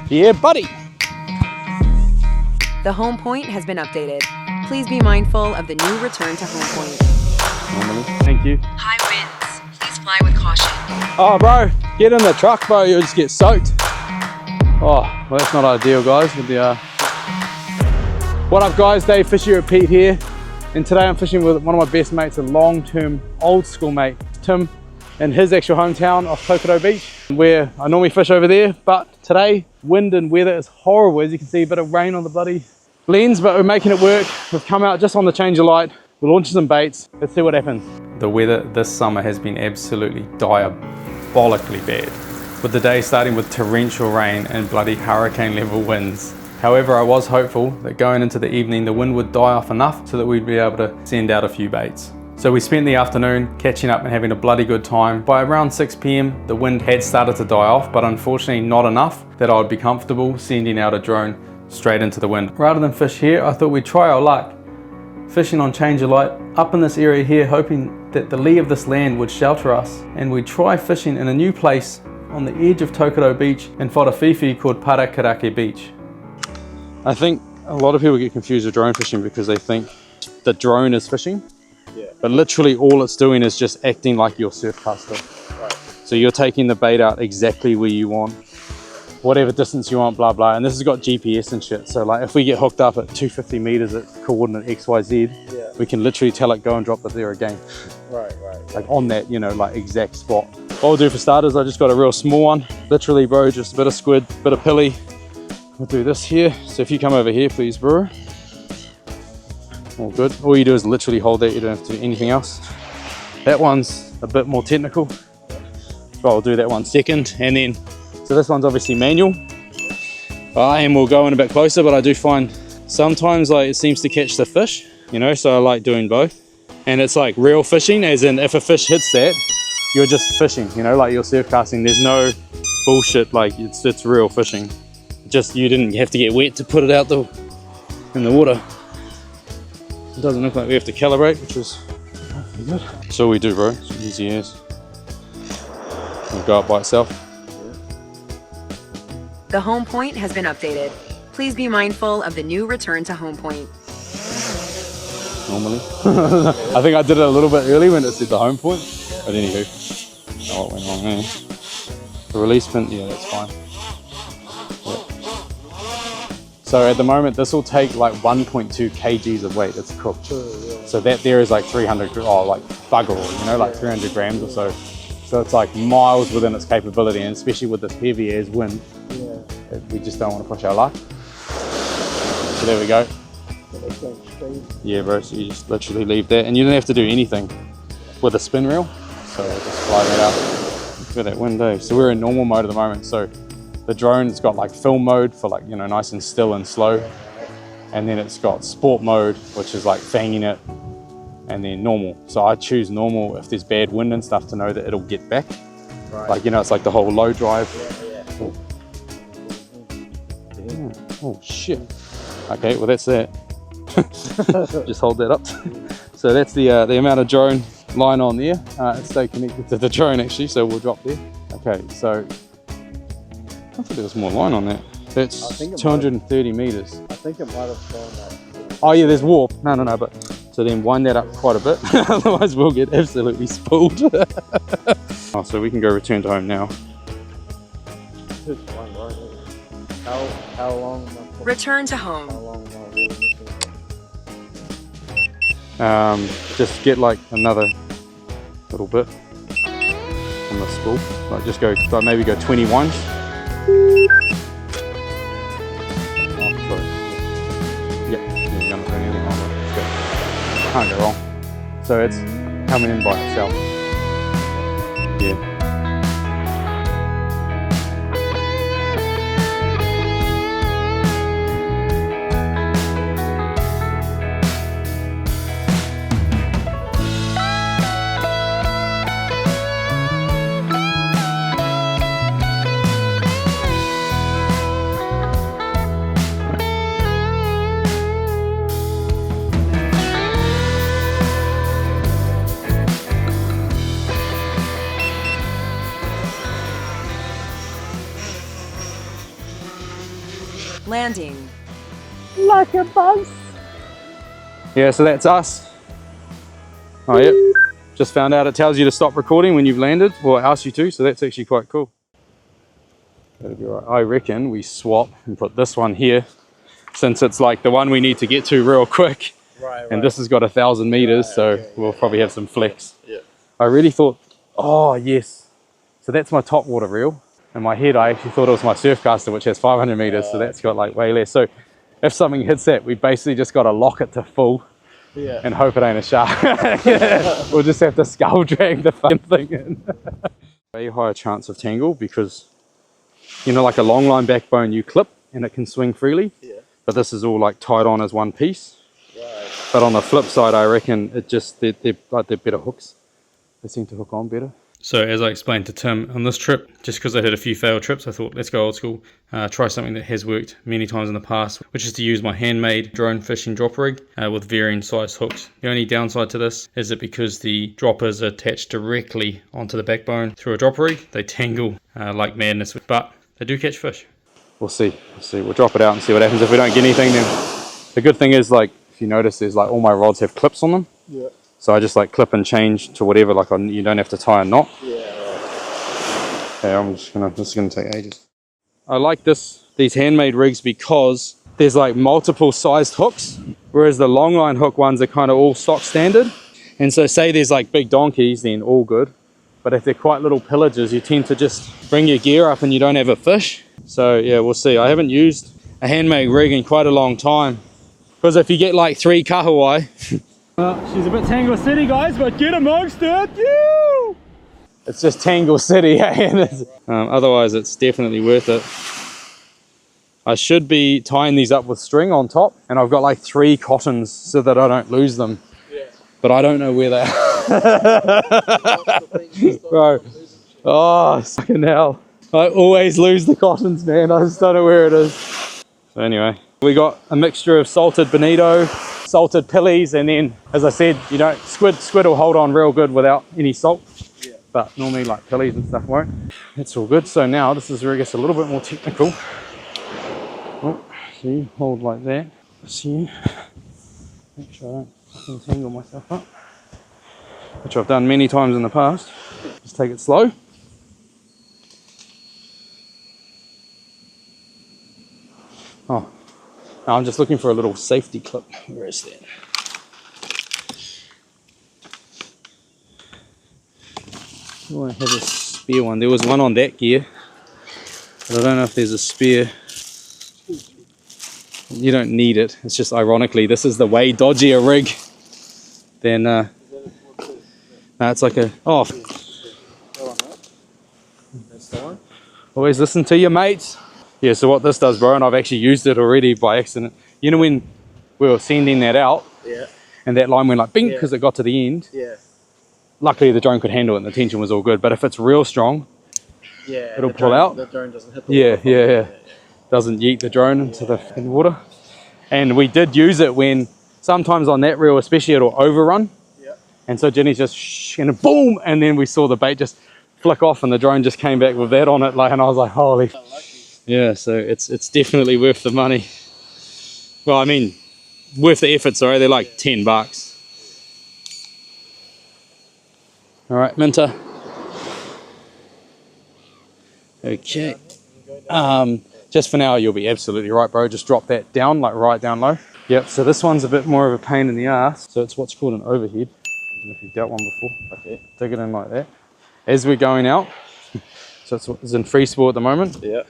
Yeah, buddy. The home point has been updated. Please be mindful of the new return to home point. Normally. Thank you. High winds. Please fly with caution. Oh, bro, get in the truck, bro. You'll just get soaked. Oh, well, that's not ideal, guys. With the What up, guys? Dave Fisheatrepeat here, and today I'm fishing with one of my best mates, a long-term, old-school mate, Tim, in his actual hometown of Tokoro Beach, where I normally fish over there. But today, wind and weather is horrible. As you can see, a bit of rain on the bloody lens, but we're making it work. We've come out just on the change of light. We're launching some baits. Let's see what happens. The weather this summer has been absolutely diabolically bad, with the day starting with torrential rain and bloody hurricane level winds. However, I was hopeful that going into the evening the wind would die off enough so that we'd be able to send out a few baits. So we spent the afternoon catching up and having a bloody good time. By around 6 p.m, the wind had started to die off, but unfortunately not enough that I would be comfortable sending out a drone straight into the wind. Rather than fish here, I thought we'd try our luck fishing on change of light up in this area here, hoping that the lee of this land would shelter us, and we'd try fishing in a new place on the edge of Tokoro Beach in Whatuwhiwhi called Karikari Beach. I think a lot of people get confused with drone fishing because they think the drone is fishing, but literally all it's doing is just acting like your surf caster. Right. So you're taking the bait out exactly where you want, whatever distance you want, blah blah, and this has got GPS and shit. So like if we get hooked up at 250 meters at coordinate XYZ, we can literally tell it go and drop it there again. Right. Like on that, you know, like exact spot. What I'll do for starters, I just got a real small one, literally, bro, just a bit of squid, bit of pilly. We'll do this here. So if you come over here, please, bro. All good. All you do is literally hold that. You don't have to do anything else. That one's a bit more technical, but I'll do that one second. And then, so this one's obviously manual. And we'll go in a bit closer, but I do find sometimes like it seems to catch the fish, you know, so I like doing both. And it's like real fishing, as in if a fish hits that, you're just fishing, you know, like you're surf casting. There's no bullshit, like it's real fishing. Just you didn't have to get wet to put it out in the water. It doesn't look like we have to calibrate, which is pretty good. That's all we do, bro. It's easy as. It'll go up by itself. The home point has been updated. Please be mindful of the new return to home point. Normally. I think I did it a little bit early when it said the home point. But anywho, oh, it went wrong there. The release pin, yeah, that's fine. So at the moment, this will take like 1.2 kgs of weight. It's cooked. So that there is like 300, like bugger all, you know, like 300 grams or so. So it's like miles within its capability, and especially with this heavy as wind, we just don't want to push our luck. So there we go. Yeah, bro, so you just literally leave that, and you don't have to do anything with a spin reel. So I'll just fly that out. Look at that window. So we're in normal mode at the moment. So the drone's got like film mode for like, you know, nice and still and slow. And then it's got sport mode, which is like fanging it, and then normal. So I choose normal if there's bad wind and stuff to know that it'll get back. Right. Like, you know, it's like the whole low drive. Oh shit. Okay, well that's that. Just hold that up. So that's the amount of drone line on there. It stayed connected to the drone actually, so we'll drop there. Okay, so I thought there was more line on that. That's 230 meters. I think it might have gone up. Oh yeah, there's warp. No, but so then wind that up quite a bit, otherwise we'll get absolutely spooled. Oh, so we can go return to home now. How long? Return to home. How long am I really just get like another little bit on the spool. Like just go, like maybe go 21. Can't go wrong. So it's coming in by itself. Yeah. Landing. Like a bus. Yeah, so that's us. Oh, yep. Just found out it tells you to stop recording when you've landed, or it asks you to, so that's actually quite cool. That'll be right. I reckon we swap and put this one here, since it's like the one we need to get to real quick. Right. And this has got 1,000 meters, right, so okay, we'll probably have some flex. Yeah. I really thought, oh yes. So that's my top water reel. In my head, I actually thought it was my Surfcaster, which has 500 meters, so that's got like way less. So if something hits that, we basically just got to lock it to full. Yeah. And hope it ain't a shark. We'll just have to skull drag the fucking thing in. Way higher chance of tangle because, you know, like a long line backbone you clip and it can swing freely. Yeah. But this is all like tied on as one piece. Right. But on the flip side, I reckon it just, they're better hooks. They seem to hook on better. So as I explained to Tim on this trip, just because I had a few failed trips, I thought let's go old school, try something that has worked many times in the past, which is to use my handmade drone fishing drop rig with varying size hooks. The only downside to this is that because the droppers are attached directly onto the backbone through a drop rig, they tangle like madness, but they do catch fish. We'll see. We'll drop it out and see what happens. If we don't get anything, then the good thing is, like, if you notice, there's like all my rods have clips on them. Yeah. So I just like clip and change to whatever, like you don't have to tie a knot. Yeah, right. Okay, this is gonna take ages. I like these handmade rigs because there's like multiple sized hooks, whereas the long line hook ones are kind of all stock standard. And so say there's like big donkeys, then all good. But if they're quite little pillages, you tend to just bring your gear up and you don't have a fish. So yeah, we'll see. I haven't used a handmade rig in quite a long time. Because if you get like 3 kahawai, she's a bit Tangle City, guys, but get amongst it. Yoo! It's just Tangle City. Otherwise, it's definitely worth it. I should be tying these up with string on top, and I've got like 3 cottons so that I don't lose them. Yeah. But I don't know where they are. Bro, oh, fucking hell. I always lose the cottons, man. I just don't know where it is. So anyway, we got a mixture of salted bonito, salted pillies, and then, as I said, you know, squid will hold on real good without any salt. Yeah. But normally like pillies and stuff won't. It's all good. So now this is where it gets a little bit more technical. Oh, see, hold like that. See, make sure I don't entangle myself up, which I've done many times in the past. Just take it slow. Oh, I'm just looking for a little safety clip. Where is that? Oh, I have a spare one. There was one on that gear, but I don't know if there's a spare. You don't need it. It's just ironically, this is the way dodgier rig than. No, it's like a. Oh. Always listen to your mates. Yeah, so what this does, bro, and I've actually used it already by accident. You know when we were sending that out, yeah, and that line went like bing because it got to the end. Yeah. Luckily, the drone could handle it, and the tension was all good. But if it's real strong, yeah, it'll pull out. The drone doesn't hit the water. Yeah. Doesn't yeet the drone into the water. And we did use it when sometimes on that reel, especially, it'll overrun. Yeah. And so Jenny's just and boom, and then we saw the bait just flick off, and the drone just came back with that on it. Like, and I was like, holy. Yeah, so it's definitely worth the money. Well, I mean, worth the effort, sorry. They're like $10. All right, Minter. Okay. Just for now, you'll be absolutely right, bro. Just drop that down, like right down low. Yep, so this one's a bit more of a pain in the ass. So it's what's called an overhead. I don't know if you've dealt one before. Okay, dig it in like that. As we're going out, so it's in free spool at the moment. Yeah.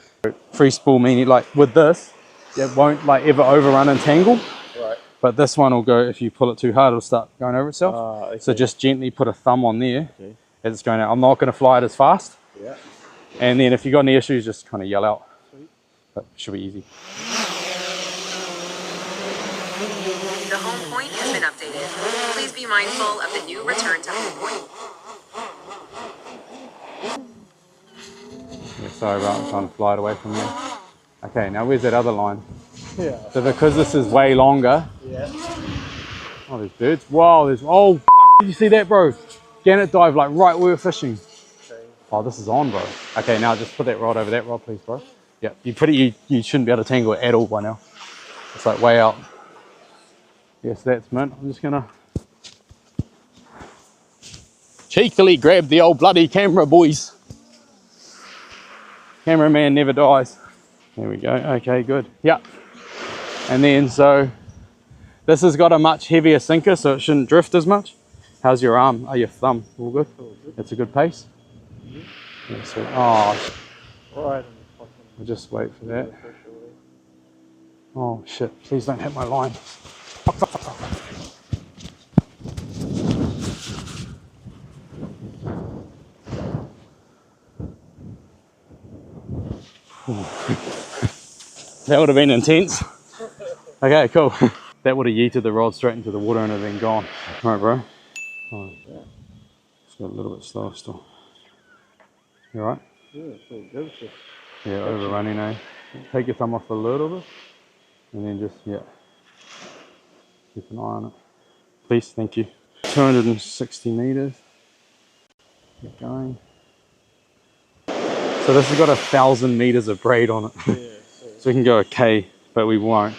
Free spool meaning like with this, it won't like ever overrun and tangle. Right. But this one will go, if you pull it too hard, it'll start going over itself. Okay. So just gently put a thumb on there as it's going out. I'm not going to fly it as fast. Yeah. And then if you've got any issues, just kind of yell out. Sweet. But it should be easy. The home point has been updated. Please be mindful of the new return to home point. Yeah, sorry about trying to fly it away from you. Okay, now where's that other line? Yeah. So because this is way longer. Yeah. Oh, there's birds. Wow, there's. Oh, f did you see that, bro? Gannet dive like right where we were fishing. Okay. Oh, this is on, bro. Okay, now just put that rod over that rod, please, bro. Yeah, you shouldn't be able to tangle it at all by now. It's like way out. Yes, that's mint. I'm just gonna cheekily grab the old bloody camera, boys. Cameraman never dies. There we go. Okay, good. Yeah. And then so this has got a much heavier sinker, so it shouldn't drift as much. How's your arm? Oh, your thumb? All good? That's a good pace? Yeah, sweet. Oh, Alright. I'll just wait for that. Oh shit, please don't hit my line. That would have been intense. Okay, cool. That would have yeeted the rod straight into the water and it would have been gone. Alright, bro. Oh, just got a little bit slow still. You alright? Yeah, it's all good. Yeah, overrunning, eh? Take your thumb off a little bit. And then just, yeah. Keep an eye on it. Please, thank you. 260 meters. Keep going. So this has got 1,000 meters of braid on it. Yeah, so we can go a K, but we won't.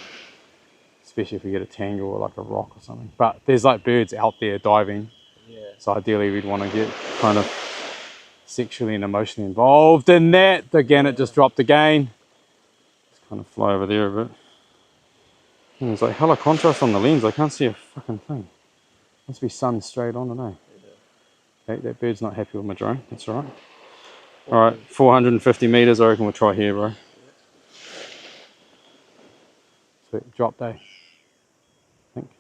Especially if we get a tangle or like a rock or something. But there's like birds out there diving. yeah. So ideally we'd want to get kind of sexually and emotionally involved in that. Again, it just dropped again. Just kind of fly over there a bit. And there's like hella contrast on the lens. I can't see a fucking thing. Must be sun straight on today. Yeah. Okay, that bird's not happy with my drone. That's all right. All right, 450 meters. I reckon we'll try here, bro. Sweet, drop day. I think.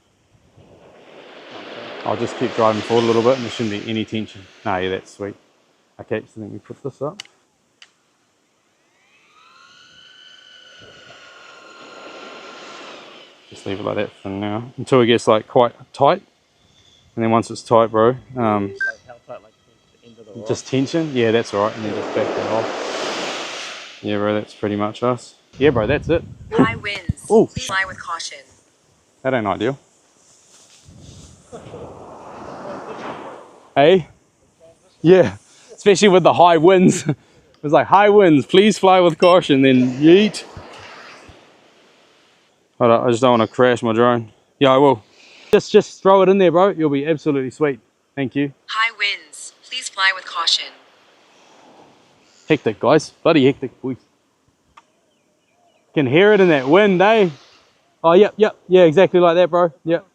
I'll just keep driving forward a little bit and there shouldn't be any tension. Nah, yeah, that's sweet. Okay, so then we put this up. Just leave it like that for now until it gets like quite tight. And then once it's tight, bro, Like how tight, like the end of the rock? just tension. Yeah, that's all right. And then just back that off. Yeah, bro, that's pretty much us. Yeah, bro, that's it. High winds. Ooh. Please fly with caution. That ain't ideal. Hey? Yeah, especially with the high winds. It was like, high winds, please fly with caution, then yeet. Hold on, I just don't want to crash my drone. Yeah, I will. Just throw it in there, bro. You'll be absolutely sweet. Thank you. High winds. Please fly with caution. Hectic, guys. Bloody hectic, boys. Can hear it in that wind, eh? Oh, yep. Yeah, exactly like that, bro. Yep.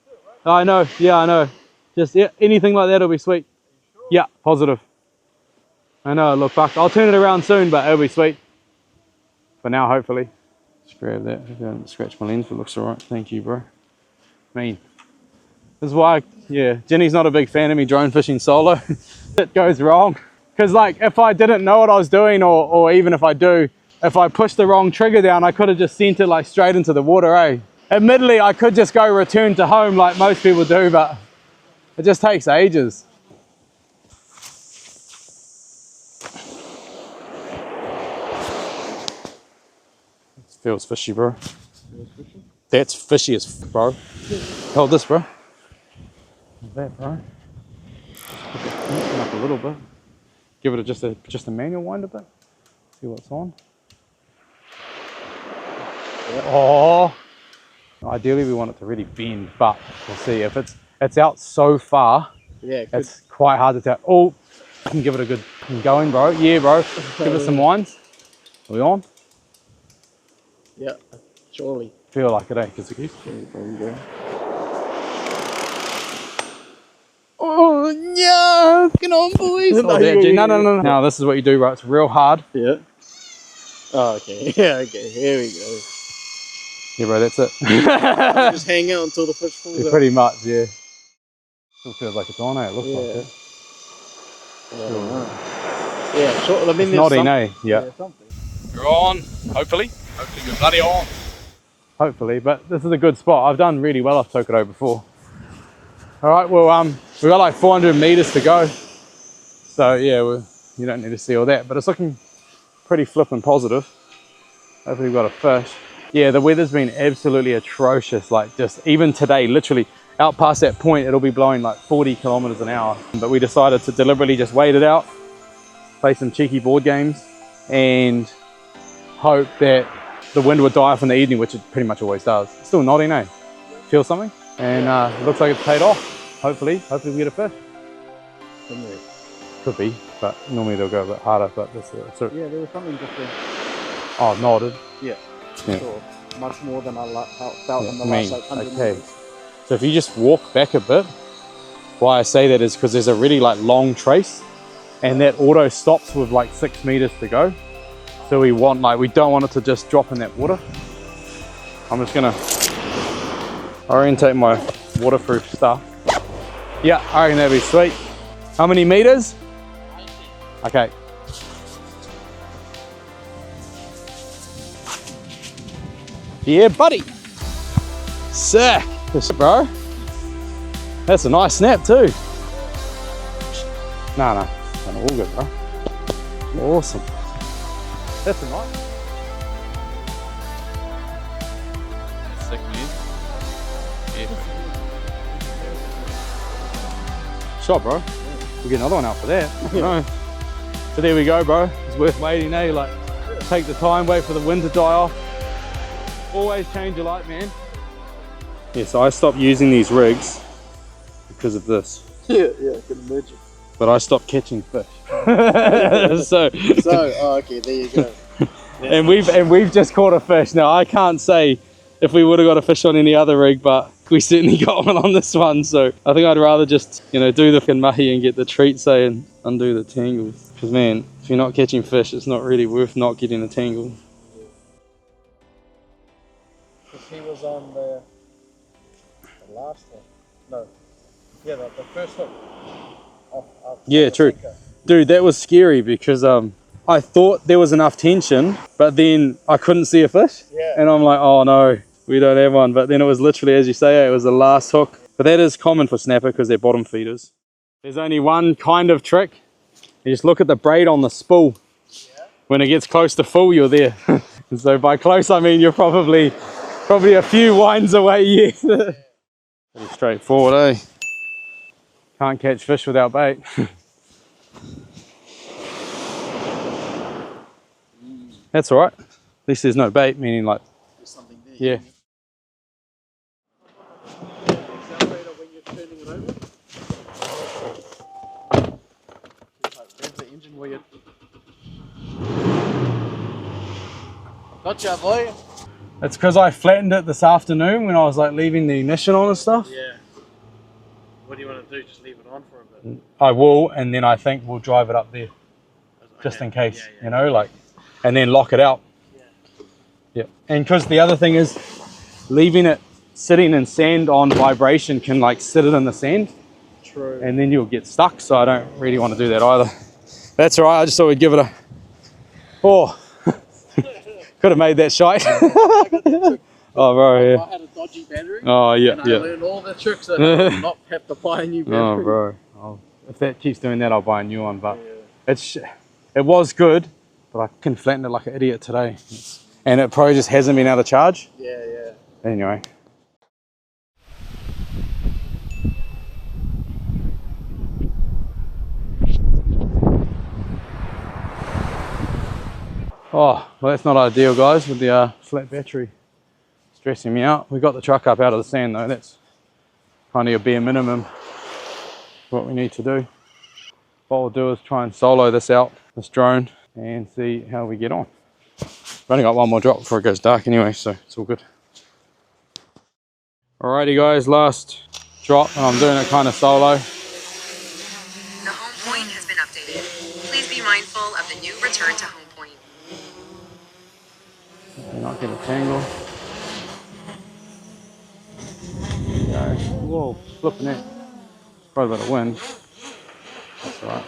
I know. Yeah, I know. Just, yeah, anything like that will be sweet. Yeah, positive. I know, look, fuck. I'll turn it around soon, but it'll be sweet. For now, hopefully. Just grab that. If I don't scratch my lens, but it looks alright. Thank you, bro. Mean. This is why, yeah, Jenny's not a big fan of me drone fishing solo. It goes wrong. Because, like, if I didn't know what I was doing, or even if I do, if I push the wrong trigger down, I could have just sent it, like, straight into the water, eh? Admittedly, I could just go return to home like most people do, but it just takes ages. Feels fishy, bro. That's fishy as bro. Hold this, bro. Hold that, bro. Open up a little bit. Give it just a manual wind a bit. See what's on. Oh. Ideally, we want it to really bend, but we'll see. If it's out so far, Yeah, it's quite hard to tell. Oh, I can give it a good going, bro. Yeah, bro. Give it some winds. Are we on? yeah, surely. Feel like it, eh? Because it keeps. Oh, yeah. Get on, boys. No. Now, this is what you do, right? It's real hard. Yeah. Oh, okay. Yeah, okay. Here we go. Yeah, bro, that's it. Just hang out until the fish falls Yeah, out. pretty much, yeah. Still feels like it's on, eh? It looks like it. Yeah, sure. I mean, It's there's nodding, some- eh? Yeah. something. You're on, hopefully. Hopefully you're bloody on. Hopefully, but this is a good spot. I've done really well off Tokoro before. All right, well, we've got like 400 meters to go. So yeah, you don't need to see all that, but it's looking pretty flippin' positive. Hopefully we've got a fish. Yeah, the weather's been absolutely atrocious. Like just even today, literally out past that point, it'll be blowing like 40 kilometers an hour. But we decided to deliberately just wait it out, play some cheeky board games, and hope that the wind would die off in the evening, which it pretty much always does. It's still nodding, eh? Feel something? And it looks like it's paid off. Hopefully we get a fish. Could be, but normally they'll go a bit harder. But this, yeah, there was something different. Oh, nodded. Yeah, yeah. Sure. Much more than I felt in the last last like 100 okay. meters. So if you just walk back a bit, why I say that is because there's a really like long trace, and that auto stops with like 6 meters to go. So we don't want it to just drop in that water. I'm just gonna orientate my waterproof stuff. Yeah, I reckon that'd be sweet. How many meters? 80. Okay. Yeah, buddy. Sick. Bro. That's a nice snap too. No, all good, bro. Awesome. That's a nice. Sick, man. Yeah. Shot, bro. We'll get another one out for that. No. So there we go, bro. It's worth waiting, eh? Like, take the time, wait for the wind to die off. Always change your light, man. Yeah, so I stopped using these rigs because of this. Yeah, I can imagine. But I stopped catching fish. so okay, there you go. and we've just caught a fish. Now I can't say if we would have got a fish on any other rig, but we certainly got one on this one. So I think I'd rather just, you know, do the mahi and get the treat, say, and undo the tangles. Because man, if you're not catching fish, it's not really worth not getting a tangle. Because he was on the last one. No. Yeah, the first hook. Yeah, true. Dude, that was scary because I thought there was enough tension, but then I couldn't see a fish. Yeah. And I'm like, oh no, we don't have one. But then it was literally, as you say, it was the last hook. But that is common for snapper because they're bottom feeders. There's only one kind of trick. You just look at the braid on the spool. Yeah. When it gets close to full, you're there. And so by close, I mean you're probably a few winds away yet. Pretty straightforward, eh? Can't catch fish without bait. That's all right. At least there's no bait, meaning like, there's something there. Yeah. Accelerator when you're turning it over. Rev the engine while you're... Gotcha, boy. It's because I flattened it this afternoon when I was like leaving the ignition on and stuff. Yeah. What do you want to do? Just leave it on for a bit? I will, and then I think we'll drive it up there. Just Okay. in case, Yeah. you know, like, and then lock it out. Yeah. And because the other thing is, leaving it sitting in sand on vibration can like sit it in the sand. True. And then you'll get stuck, so I don't really want to do that either. That's all right, I just thought we'd give it a... Oh, could have made that shite. Oh, bro, yeah. I had a dodgy battery. Oh, yeah, and I learned all the tricks that I did not have to buy a new battery. Oh, bro. If that keeps doing that, I'll buy a new one. But it was good, but I can flatten it like an idiot today. And it probably just hasn't been out of charge. Yeah. Anyway. Oh, well, that's not ideal, guys, with the flat battery stressing me out. We got the truck up out of the sand, though. That's kind of your bare minimum. What we need to do. What we'll do is try and solo this out, this drone, and see how we get on. I've only got one more drop before it goes dark anyway, so it's all good. Alrighty, guys, last drop, and I'm doing it kind of solo. The home point has been updated. Please be mindful of the new return to home point. Not get a tangle. There we go. Whoa, flipping it. Quite a bit of wind. That's all right.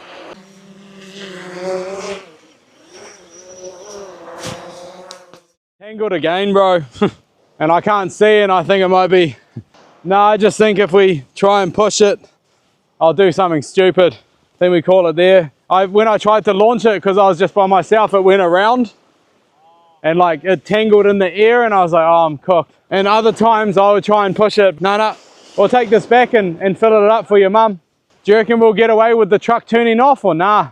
Tangled again, bro. And I can't see, and I think it might be... No, I just think if we try and push it, I'll do something stupid. Then we call it there. When I tried to launch it, because I was just by myself, it went around. And like it tangled in the air, and I was like, oh, I'm cooked. And other times I would try and push it. No, we'll take this back and fill it up for your mum. Do you reckon we'll get away with the truck turning off or nah? I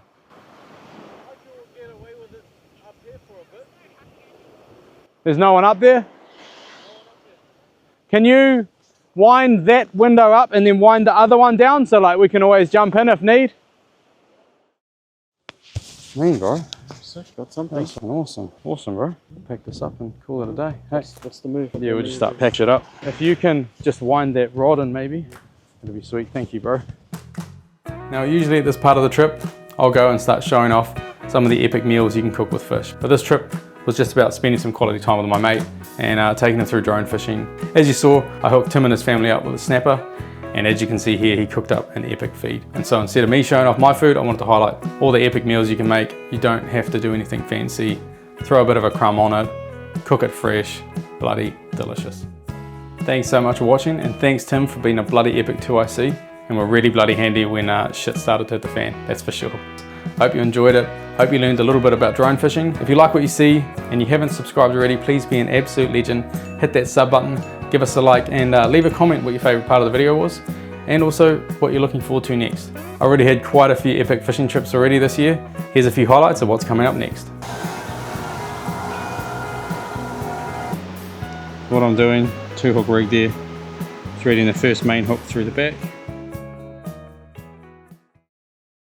reckon we'll get away with it up here for a bit. There's no one up there? Can you wind that window up and then wind the other one down so like we can always jump in if need? Man, bro. Sick, got something. That's awesome. Awesome, bro. Pack this up and call it a day. Hey. What's the move? Yeah, we'll just start package it up. If you can just wind that rod in maybe, it'll be sweet. Thank you, bro. Now, usually at this part of the trip, I'll go and start showing off some of the epic meals you can cook with fish. But this trip was just about spending some quality time with my mate and taking him through drone fishing. As you saw, I hooked Tim and his family up with a snapper, and as you can see here, he cooked up an epic feed. And so instead of me showing off my food, I wanted to highlight all the epic meals you can make. You don't have to do anything fancy. Throw a bit of a crumb on it, cook it fresh, bloody delicious. Thanks so much for watching, and thanks Tim for being a bloody epic 2IC, and we're really bloody handy when shit started to hit the fan, that's for sure. Hope you enjoyed it. Hope you learned a little bit about drone fishing. If you like what you see and you haven't subscribed already, please be an absolute legend. Hit that sub button, give us a like, and leave a comment what your favorite part of the video was, and also what you're looking forward to next. I already had quite a few epic fishing trips already this year. Here's a few highlights of what's coming up next. What I'm doing, 2-hook rig there, threading the first main hook through the back.